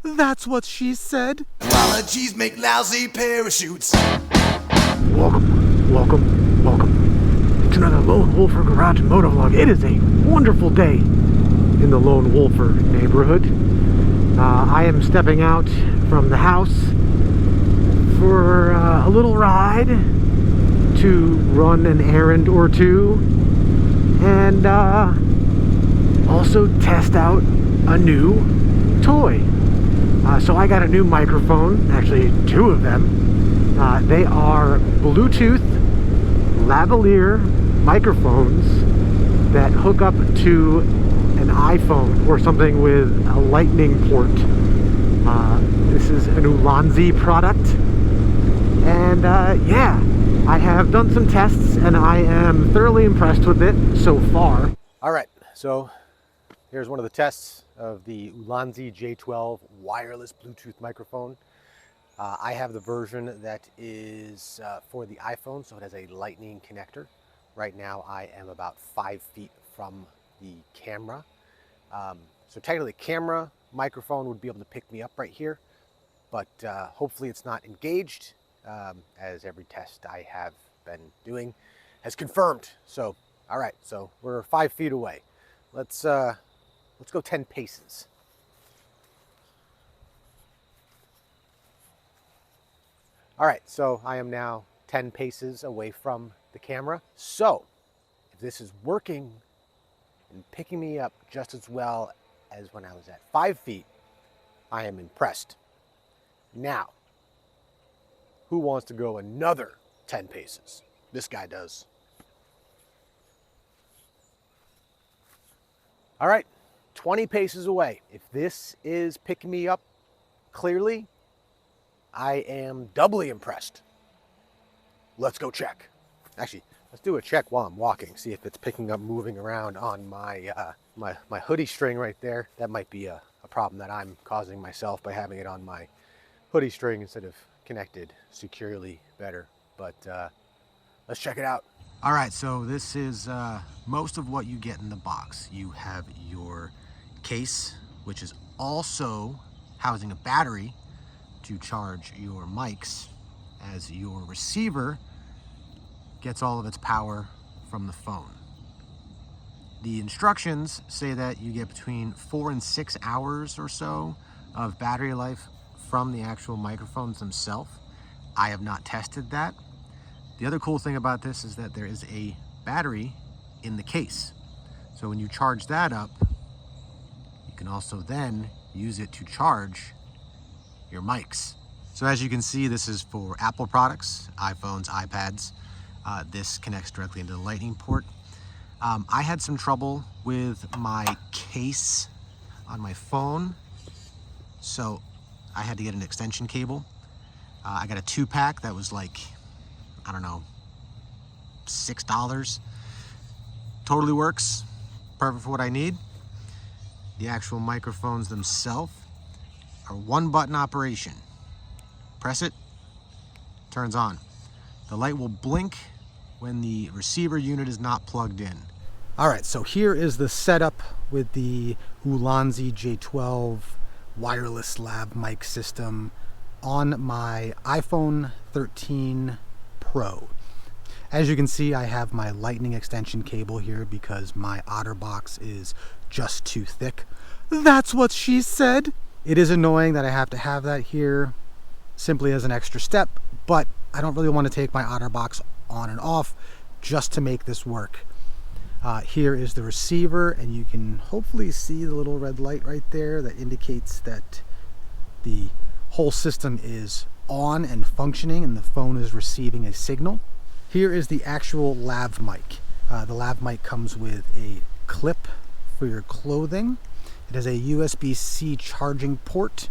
That's what she said. Apologies make lousy parachutes. Welcome to another Lone Wolfer Garage Motovlog. It is a wonderful day in the Lone Wolfer neighborhood. I am stepping out from the house for a little ride to run an errand or two and also test out a new toy. So I got a new microphone, actually two of them. They are Bluetooth Lavalier microphones that hook up to an iPhone or something with a lightning port. This is an Ulanzi product. And yeah, I have done some tests and I am thoroughly impressed with it so far. All right, so here's one of the tests of the Ulanzi J12 wireless Bluetooth microphone. I have the version that is for the iPhone, so it has a lightning connector. Right now I am about 5 feet from the camera. So technically the camera microphone would be able to pick me up right here, but hopefully it's not engaged, as every test I have been doing has confirmed. So, all right, so we're 5 feet away. Let's go 10 paces. All right, so I am now 10 paces away from the camera. So if this is working and picking me up just as well as when I was at 5 feet, I am impressed. Now, who wants to go another 10 paces? This guy does. All right, 20 paces away. If this is picking me up clearly, I am doubly impressed. Let's go check. Actually, let's do a check while I'm walking, see if it's picking up moving around on my my hoodie string right there. That might be a problem that I'm causing myself by having it on my hoodie string instead of connected securely better. But let's check it out. All right, so this is most of what you get in the box. You have your case, which is also housing a battery to charge your mics, as your receiver gets all of its power from the phone. The instructions say that you get between 4 and 6 hours or so of battery life from the actual microphones themselves. I have not tested that. The other cool thing about this is that there is a battery in the case. So when you charge that up, you can also then use it to charge your mics. So as you can see, this is for Apple products, iPhones, iPads. This connects directly into the lightning port. I had some trouble with my case on my phone, so I had to get an extension cable. I got a 2-pack that was like, I don't know, $6. Totally works, perfect for what I need. The actual microphones themselves are 1-button operation. Press it, turns on. The light will blink when the receiver unit is not plugged in. All right, so here is the setup with the Ulanzi J12 wireless lav mic system on my iPhone 13 Pro. As you can see, I have my lightning extension cable here because my OtterBox is just too thick. That's what she said. It is annoying that I have to have that here simply as an extra step, but I don't really want to take my OtterBox on and off just to make this work. Here is the receiver, and you can hopefully see the little red light right there that indicates that the whole system is on and functioning and the phone is receiving a signal. Here is the actual lav mic. The lav mic comes with a clip for your clothing. It has a USB-C charging port.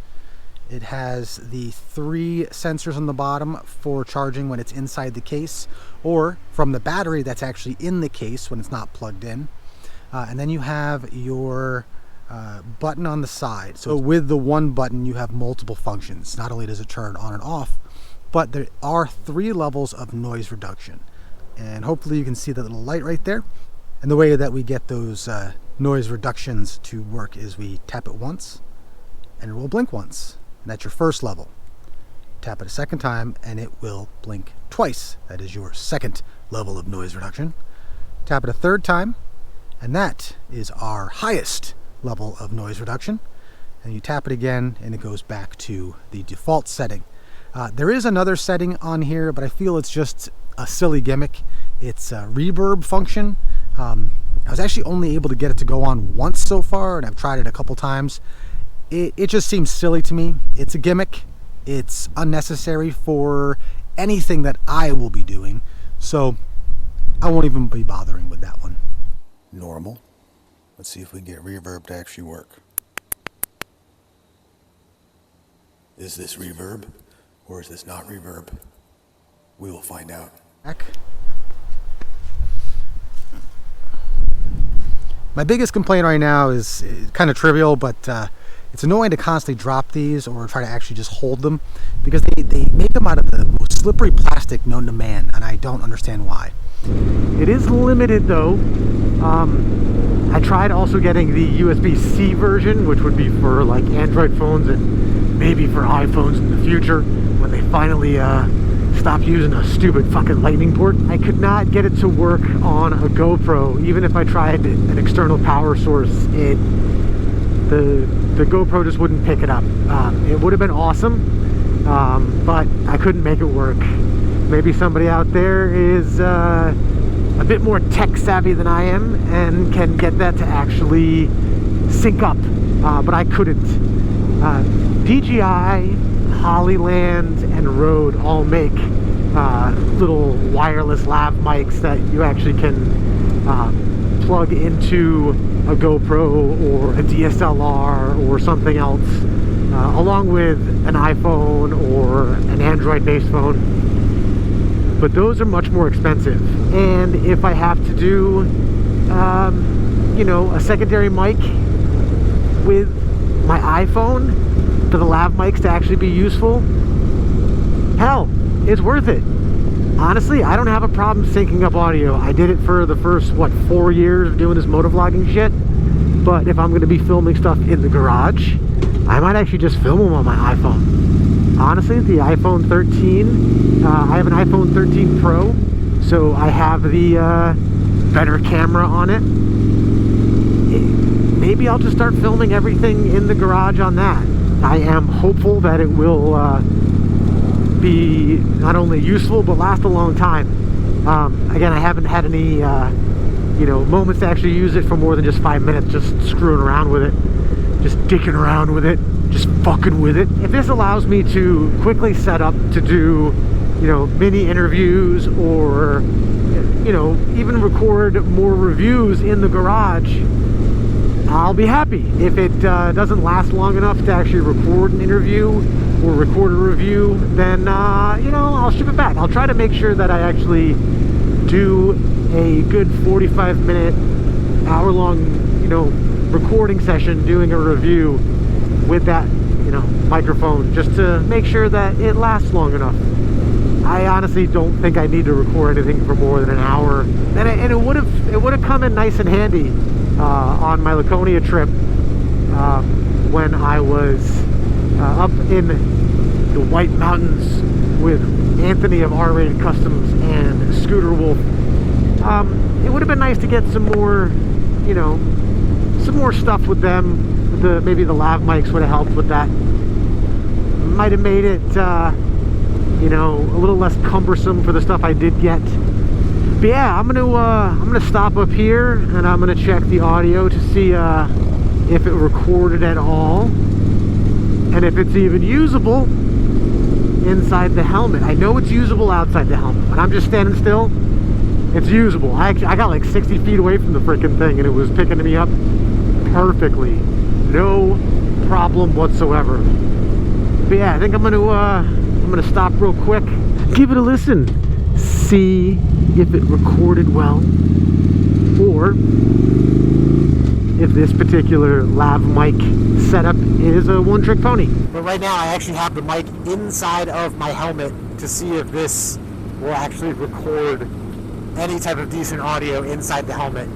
It has the 3 sensors on the bottom for charging when it's inside the case, or from the battery that's actually in the case when it's not plugged in. And then you have your button on the side. So with the one button, you have multiple functions. Not only does it turn on and off, but there are 3 levels of noise reduction. And hopefully you can see that little light right there. And the way that we get those noise reductions to work is we tap it once, and it will blink once. And that's your first level. Tap it a second time and it will blink twice. That is your second level of noise reduction. Tap it a third time and that is our highest level of noise reduction. And you tap it again and it goes back to the default setting. There is another setting on here, but I feel it's just a silly gimmick. It's a reverb function. I was actually only able to get it to go on once so far, and I've tried it a couple times. It just seems silly to me. It's a gimmick. It's unnecessary for anything that I will be doing. So I won't even be bothering with that one. Normal. Let's see if we can get reverb to actually work. Is this reverb or is this not reverb? We will find out. Back. My biggest complaint right now is kind of trivial, but it's annoying to constantly drop these or try to actually just hold them because they make them out of the most slippery plastic known to man, and I don't understand why. It is limited though. I tried also getting the USB-C version, which would be for like Android phones and maybe for iPhones in the future when they finally stop using a stupid fucking lightning port. I could not get it to work on a GoPro. Even if I tried an external power source, the GoPro just wouldn't pick it up. It would have been awesome, but I couldn't make it work. Maybe somebody out there is a bit more tech savvy than I am and can get that to actually sync up, but I couldn't. DJI, Hollyland, and Rode all make little wireless lav mics that you actually can plug into a GoPro or a DSLR or something else, along with an iPhone or an Android-based phone. But those are much more expensive. And if I have to do, you know, a secondary mic with my iPhone for the lav mics to actually be useful, hell, it's worth it. Honestly, I don't have a problem syncing up audio. I did it for the first, 4 years of doing this motovlogging shit. But if I'm going to be filming stuff in the garage, I might actually just film them on my iPhone. Honestly, the iPhone 13, I have an iPhone 13 Pro, so I have the better camera on it. Maybe I'll just start filming everything in the garage on that. I am hopeful that it will be not only useful but last a long time. Again, I haven't had any you know, moments to actually use it for more than just 5 minutes, just screwing around with it, just dicking around with it, just fucking with it. If this allows me to quickly set up to do, you know, mini interviews or, you know, even record more reviews in the garage, I'll be happy. If it doesn't last long enough to actually record an interview or record a review, then, you know, I'll ship it back. I'll try to make sure that I actually do a good 45-minute, hour-long, you know, recording session doing a review with that, you know, microphone, just to make sure that it lasts long enough. I honestly don't think I need to record anything for more than an hour, and it would have come in nice and handy on my Laconia trip when I was up in the White Mountains with Anthony of R-Rated Customs and Scooter Wolf. It would have been nice to get some more, you know, some more stuff with them. Maybe the lav mics would have helped with that. Might have made it, you know, a little less cumbersome for the stuff I did get. But yeah, I'm gonna stop up here and I'm gonna check the audio to see if it recorded at all and if it's even usable inside the helmet. I know it's usable outside the helmet. When I'm just standing still, it's usable. I got like 60 feet away from the freaking thing and it was picking me up perfectly. No problem whatsoever. But yeah, I think I'm gonna stop real quick, give it a listen, see if it recorded well, or if this particular lav mic setup is a one-trick pony. But right now I actually have the mic inside of my helmet to see if this will actually record any type of decent audio inside the helmet.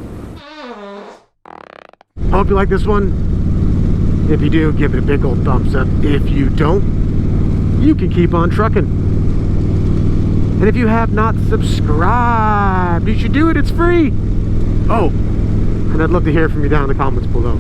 I hope you like this one. If you do, give it a big old thumbs up. If you don't, you can keep on trucking. And if you have not subscribed, you should do it. It's free. Oh, and I'd love to hear from you down in the comments below.